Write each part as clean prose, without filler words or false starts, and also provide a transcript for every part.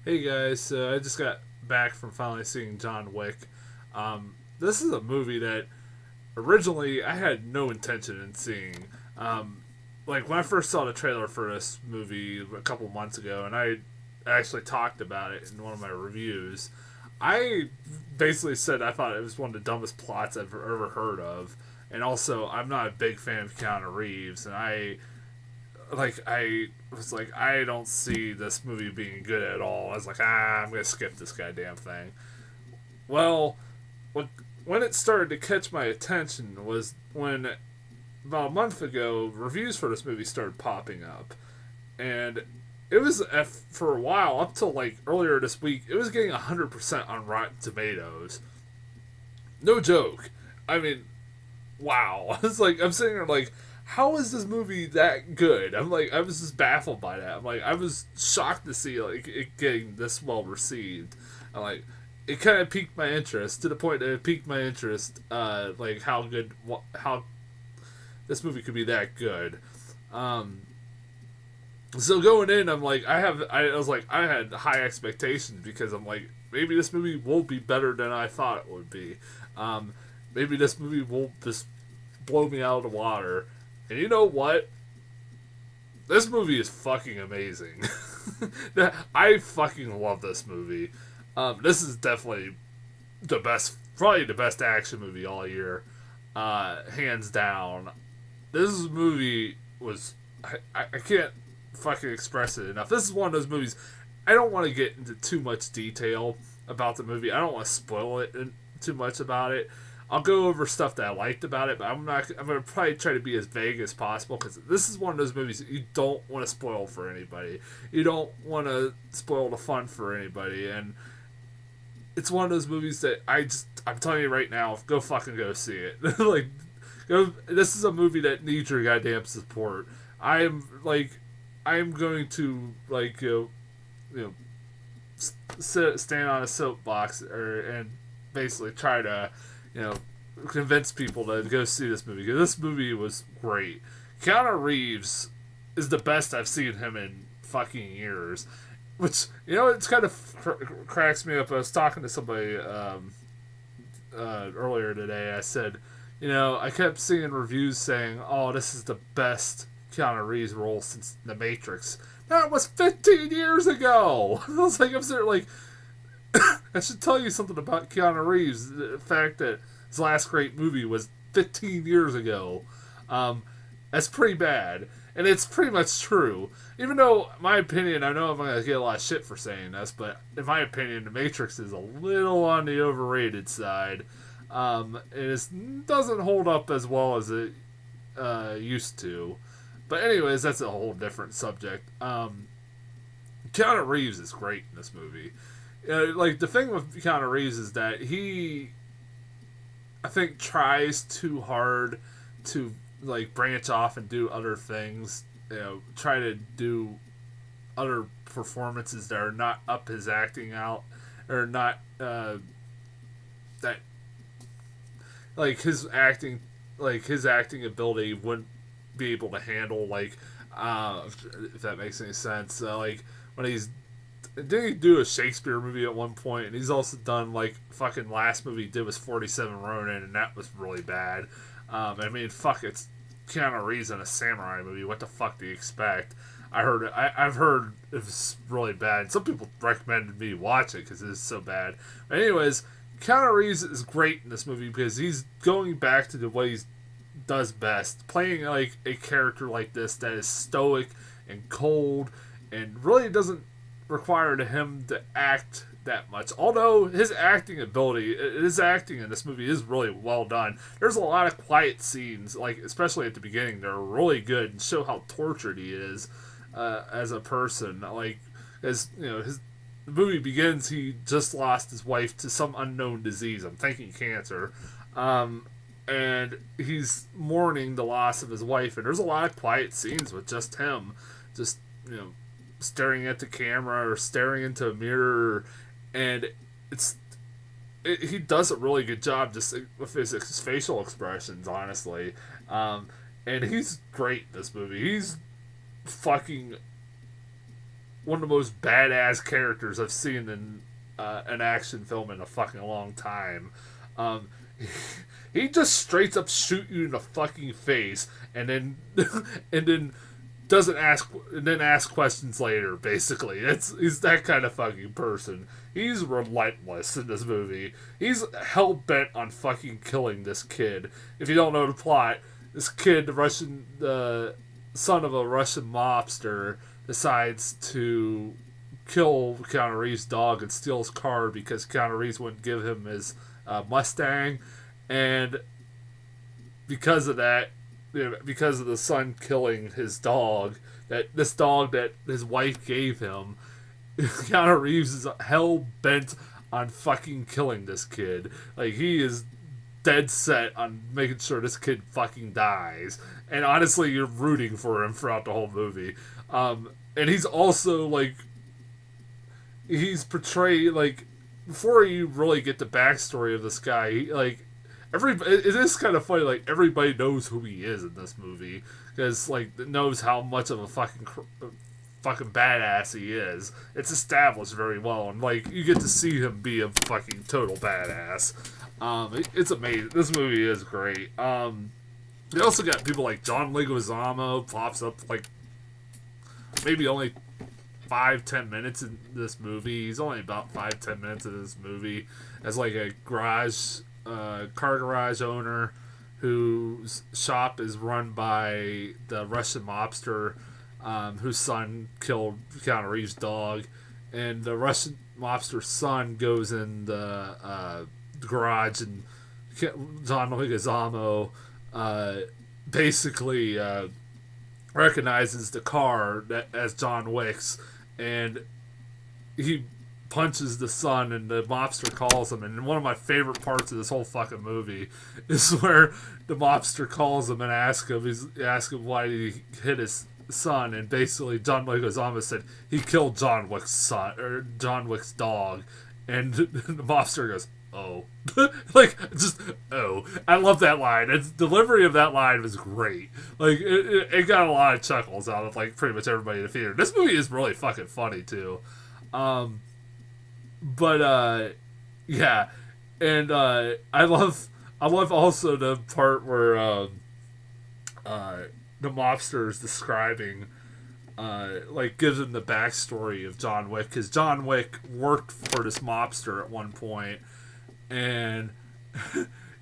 Hey guys, so I just got back from finally seeing John Wick. This is a movie that originally I had no intention in seeing. Like when I first saw the trailer for this movie a couple months ago, and I actually talked about it in one of my reviews, I basically said I thought it was one of the dumbest plots I've ever heard of. And also, I'm not a big fan of Keanu Reeves, and I was like, I don't see this movie being good at all. I was like, I'm gonna skip this goddamn thing. Well, when it started to catch my attention was when about a month ago reviews for this movie started popping up, and it was for a while up till like earlier this week. It was getting 100% on Rotten Tomatoes. No joke. I mean, wow. It's like I'm sitting there like, how is this movie that good? I'm like, I was just baffled by that. I'm like, I was shocked to see like it getting this well received. I'm like, it kind of piqued my interest to the point that it piqued my interest, like how this movie could be that good. Um, so going in, I was like, I had high expectations because I'm like, maybe this movie will be better than I thought it would be. Um, Maybe this movie will just blow me out of the water. And you know what? This movie is fucking amazing. I fucking love this movie. This is definitely probably the best action movie all year, hands down. This movie was, I can't fucking express it enough. This is one of those movies. I don't want to get into too much detail about the movie. I don't want to spoil it too much about it. I'll go over stuff that I liked about it, but I'm not. I'm gonna probably try to be as vague as possible because this is one of those movies that you don't want to spoil for anybody. You don't want to spoil the fun for anybody, and it's one of those movies that I'm telling you right now, go fucking go see it. Like, go. This is a movie that needs your goddamn support. I'm going to like you know stand on a soapbox and basically try to you know, convince people to go see this movie because this movie was great. Keanu Reeves is the best I've seen him in fucking years. Which it's kind of cracks me up. I was talking to somebody earlier today. I said, I kept seeing reviews saying, "Oh, this is the best Keanu Reeves role since The Matrix." That was 15 years ago. I was like, I'm sitting like, I should tell you something about Keanu Reeves. The fact that his last great movie was 15 years ago. That's pretty bad. And it's pretty much true. Even though, my opinion, I know I'm going to get a lot of shit for saying this, but in my opinion, The Matrix is a little on the overrated side. It doesn't hold up as well as it used to. But anyways, that's a whole different subject. Keanu Reeves is great in this movie. Like the thing with Keanu Reeves is that he, I think, tries too hard to like branch off and do other things. Try to do other performances that are not up his acting out, or not that his acting ability wouldn't be able to handle. If that makes any sense. Like when he's didn't he do a Shakespeare movie at one point? And he's also done like fucking last movie he did was 47 Ronin, and that was really bad. I mean, fuck, it's Keanu Reeves in a samurai movie. What the fuck do you expect? I've heard it was really bad. Some people recommended me watch it because it's so bad. But anyways, Keanu Reeves is great in this movie because he's going back to the way he does best, playing like a character like this that is stoic and cold and really doesn't require him to act that much. Although his acting in this movie is really well done. There's a lot of quiet scenes, like especially at the beginning, that are really good and show how tortured he is as a person. Like, as the movie begins, he just lost his wife to some unknown disease. I'm thinking cancer. And he's mourning the loss of his wife, and there's a lot of quiet scenes with just him, just staring at the camera or staring into a mirror, and he does a really good job just with his facial expressions, honestly. And he's great in this movie. He's fucking one of the most badass characters I've seen in an action film in a fucking long time. Um, he just straight up shoot you in the fucking face, and then and then doesn't ask and then ask questions later. Basically, he's that kind of fucking person. He's relentless in this movie. He's hell bent on fucking killing this kid. If you don't know the plot, this kid, the son of a Russian mobster, decides to kill Keanu Reeves' dog and steal his car because Keanu Reeves wouldn't give him his Mustang, and because of that, because of the son killing his dog, that his wife gave him, Keanu Reeves is hell bent on fucking killing this kid. Like, he is dead set on making sure this kid fucking dies. And honestly, you're rooting for him throughout the whole movie. And he's also, like, he's portrayed, like, before you really get the backstory of this guy, it is kind of funny, like, everybody knows who he is in this movie. Because, like, knows how much of a fucking badass he is. It's established very well, and like you get to see him be a fucking total badass. It's amazing. This movie is great. They also got people like John Leguizamo pops up like maybe only 5-10 minutes in this movie. He's only about 5-10 minutes in this movie as like a car garage owner whose shop is run by the Russian mobster whose son killed Keanu Reeves' dog, and the Russian mobster's son goes in the garage, and John Leguizamo basically recognizes the car as John Wick's, and he punches the son, and the mobster calls him. And one of my favorite parts of this whole fucking movie is where the mobster calls him and asks him why did he hit his son, and basically John Leguizamo said he killed John Wick's son, or John Wick's dog, and the mobster goes, "Oh," like just "oh." I love that line. Its delivery of that line was great. Like it got a lot of chuckles out of like pretty much everybody in the theater. This movie is really fucking funny too, but yeah, and I love also the part where the mobster is describing, like, gives him the backstory of John Wick, because John Wick worked for this mobster at one point, and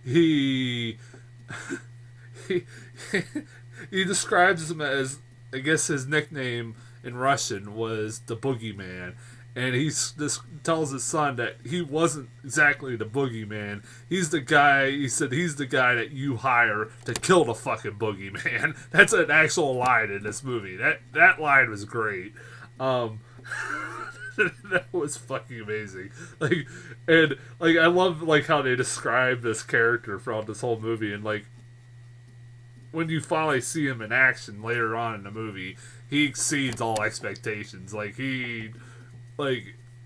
he describes him as, I guess his nickname in Russian was the Boogeyman. And he just tells his son that he wasn't exactly the boogeyman. He's the guy, he said, he's the guy that you hire to kill the fucking boogeyman. That's an actual line in this movie. That line was great. That was fucking amazing. Like, and, like, I love, like, how they describe this character throughout this whole movie. And, like, when you finally see him in action later on in the movie, he exceeds all expectations.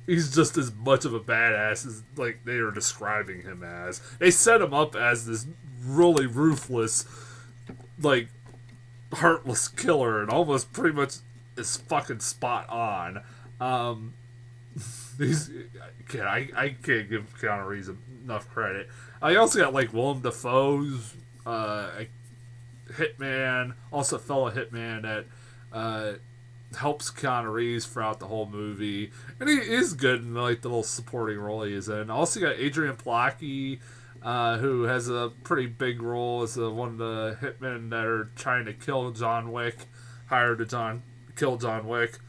He's just as much of a badass as, like, they are describing him as. They set him up as this really ruthless, like, heartless killer, and almost pretty much is fucking spot on. I can't give Keanu Reeves enough credit. I also got, like, Willem Dafoe's hitman, also a fellow hitman that helps Keanu Reeves throughout the whole movie, and he is good in, like, the little supporting role he is in. Also got Adrian Plaki, who has a pretty big role as one of the hitmen that are trying to kill John Wick, hired to kill John Wick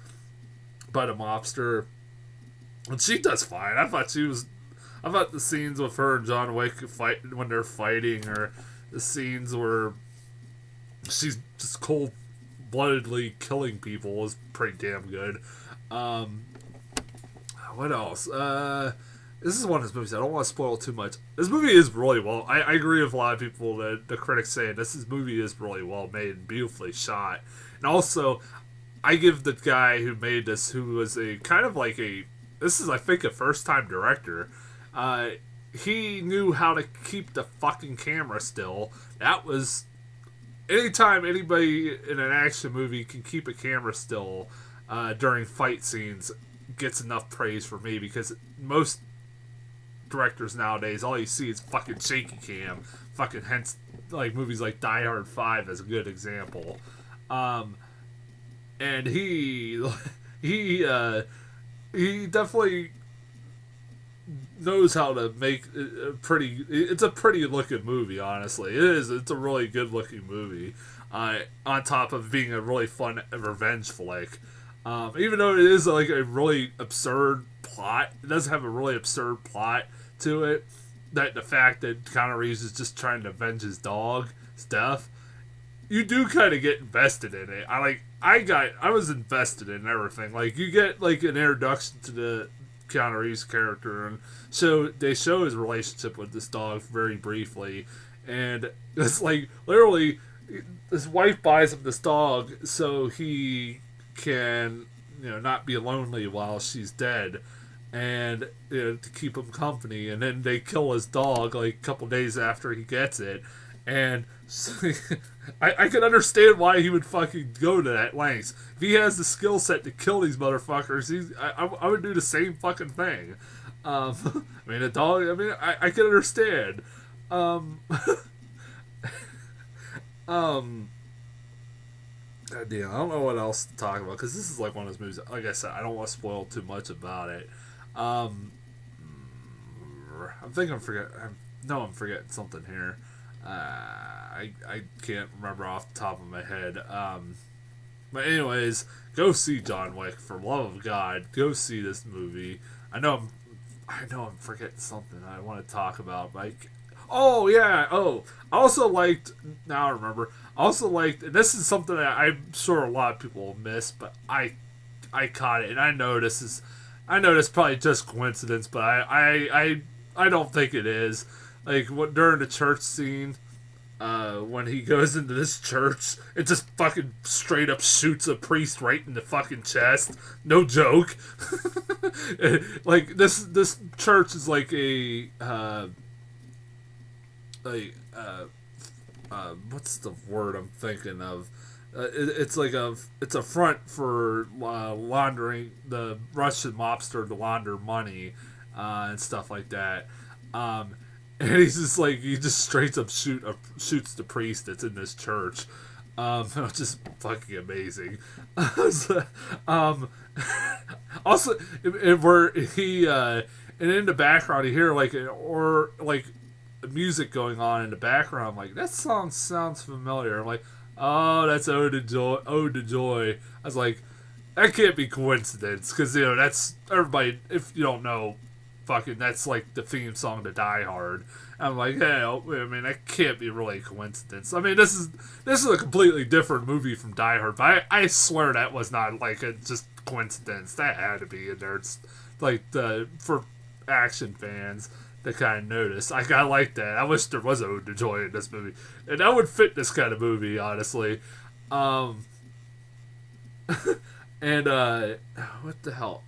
by the mobster, and she does fine. I thought the scenes with her and John Wick when they're fighting, or the scenes where she's just cold-bloodedly killing people, is pretty damn good. What else? This is one of his movies. I don't want to spoil too much. This movie is really well. I agree with a lot of people that the critics say this movie is really well made and beautifully shot. And also, I give the guy who made this, who was a kind of like this is, I think, a first-time director. He knew how to keep the fucking camera still. That was, anytime anybody in an action movie can keep a camera still, during fight scenes gets enough praise for me, because most directors nowadays, all you see is fucking shaky cam. Fucking hence, like, movies like Die Hard 5 is a good example. And he definitely knows how to make it's a pretty looking movie, honestly. It's a really good looking movie, on top of being a really fun revenge flick. Even though it is like a really absurd plot, it does have a really absurd plot to it. That the fact that Keanu Reeves is just trying to avenge his dog's death, you do kind of get invested in it. I was invested in everything. Like, you get like an introduction to the Keanu Reeves character, and so they show his relationship with this dog very briefly, and it's like literally his wife buys him this dog so he can, not be lonely while she's dead, and to keep him company. And then they kill his dog like a couple days after he gets it, and so, I can understand why he would fucking go to that lengths. If he has the skill set to kill these motherfuckers, I would do the same fucking thing. I mean, a dog. I mean, I can understand. God damn, I don't know what else to talk about, because this is like one of those movies. Like I said, I don't want to spoil too much about it. I'm thinking I'm forgetting something here. I can't remember off the top of my head. But anyways, go see John Wick, for love of God. Go see this movie. I know I'm forgetting something I want to talk about. Like, oh yeah, I also liked. Now I remember. I also liked, and this is something that I'm sure a lot of people will miss, but I caught it, and I know this is probably just coincidence, but I don't think it is. Like, during the church scene, when he goes into this church, it just fucking straight up shoots a priest right in the fucking chest. No joke. Like, this church is like what's the word I'm thinking of? It's a front for laundering, the Russian mobster to launder money, and stuff like that. And he's just like, he just straight up shoots the priest that's in this church. Which is fucking amazing. Also, where he and in the background you hear like music going on in the background. I'm like, that song sounds familiar. I'm like, oh, that's Ode to Joy. Ode to Joy. I was like, that can't be coincidence, because that's everybody. If you don't know, fucking, that's like the theme song to Die Hard. I'm like, hey, I mean, that can't be really a coincidence. I mean, this is a completely different movie from Die Hard, but I swear that was not like a just coincidence. That had to be in there. It's like for action fans to kind of notice. I like that. I wish there was a Ode to Joy in this movie, and that would fit this kind of movie, honestly. And what the hell?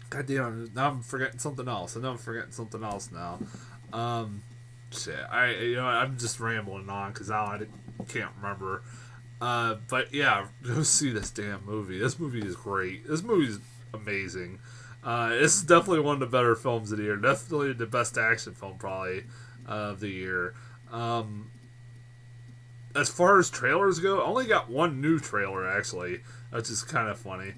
God damn, now I'm forgetting something else. Now. Shit. I'm just rambling on because now I can't remember. But yeah, go see this damn movie. This movie is great. This movie is amazing. This is definitely one of the better films of the year. Definitely the best action film probably of the year. As far as trailers go, I only got one new trailer actually, which is kind of funny.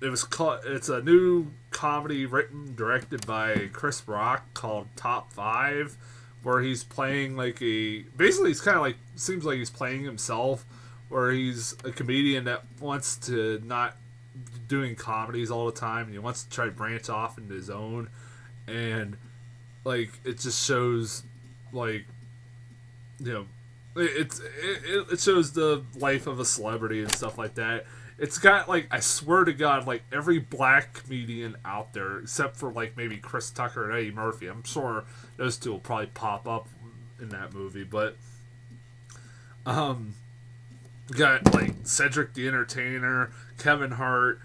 It's a new comedy directed by Chris Rock called Top 5, where he's playing basically he's kind of like, seems like he's playing himself, where he's a comedian that wants to not doing comedies all the time, and he wants to try to branch off into his own, and like it just shows like, it shows the life of a celebrity and stuff like that. It's got, like, I swear to God, like, every black comedian out there, except for, like, maybe Chris Tucker and Eddie Murphy. I'm sure those two will probably pop up in that movie, but, got, like, Cedric the Entertainer, Kevin Hart,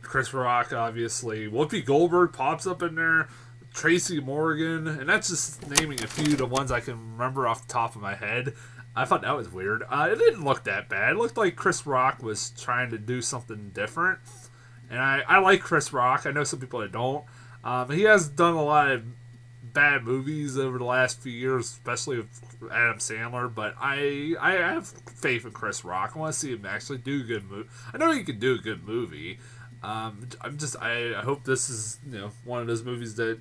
Chris Rock, obviously. Whoopi Goldberg pops up in there, Tracy Morgan, and that's just naming a few of the ones I can remember off the top of my head. I thought that was weird. It didn't look that bad. It looked like Chris Rock was trying to do something different. And I like Chris Rock. I know some people that don't. He has done a lot of bad movies over the last few years, especially with Adam Sandler. But I have faith in Chris Rock. I want to see him actually do a good movie. I know he can do a good movie. I hope this is one of those movies that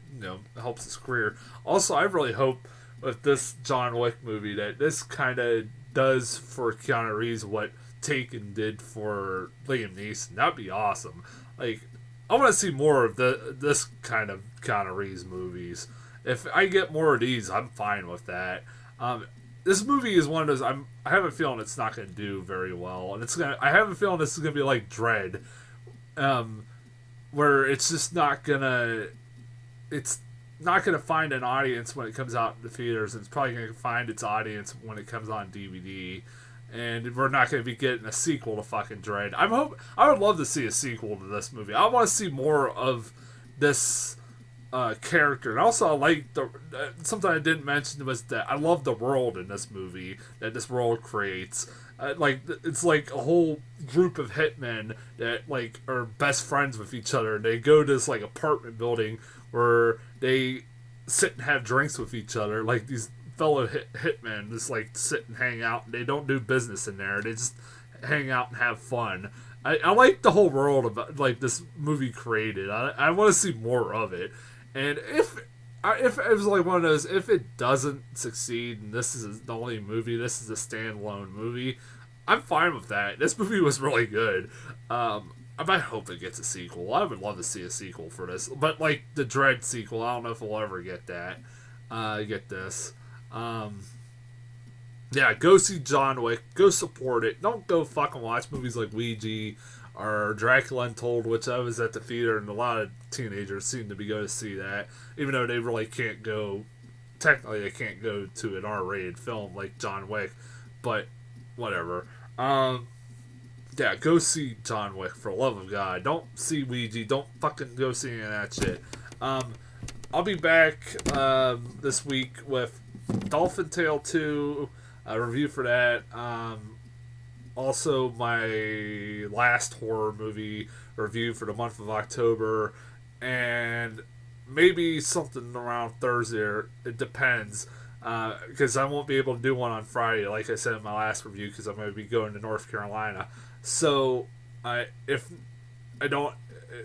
helps his career. Also, I really hope with this John Wick movie that this kind of does for Keanu Reeves what Taken did for Liam Neeson. That'd be awesome. Like, I want to see more of this kind of Keanu Reeves movies. If I get more of these, I'm fine with that. This movie is one of those. I have a feeling it's not going to do very well, and I have a feeling this is going to be like Dread, where it's just not gonna. It's not going to find an audience when it comes out in the theaters, and it's probably going to find its audience when it comes on DVD. And we're not going to be getting a sequel to fucking Dread. I would love to see a sequel to this movie. I want to see more of this character. And also, I like something I didn't mention was that I love the world in this movie that this world creates. It's like a whole group of hitmen that like are best friends with each other. They go to this like apartment building where they sit and have drinks with each other. Like these fellow hitmen just like sit and hang out. They don't do business in there. They just hang out and have fun. I like the whole world of like this movie created. I want to see more of it. And if it was like one of those, if it doesn't succeed and this is the only movie, this is a standalone movie, I'm fine with that. This movie was really good. I might hope it gets a sequel. I would love to see a sequel for this. But like the Dread sequel, I don't know if we'll ever get that. Get this. Yeah, go see John Wick. Go support it. Don't go fucking watch movies like Ouija or Dracula Untold, which I was at the theater and a lot of teenagers seem to be going to see that, even though they really can't go. Technically, they can't go to an R-rated film like John Wick, but whatever. Yeah, go see John Wick for the love of God. Don't see Ouija. Don't fucking go see any of that shit. I'll be back this week with Dolphin Tale 2, a review for that. Also, my last horror movie review for the month of October, and maybe something around Thursday. It depends, because I won't be able to do one on Friday, like I said in my last review, because I'm going to be going to North Carolina. So, if I don't,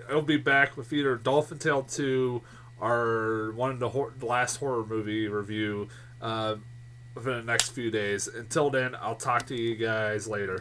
I'll be back with either Dolphin Tale 2 or one of the last horror movie review within the next few days. Until then, I'll talk to you guys later.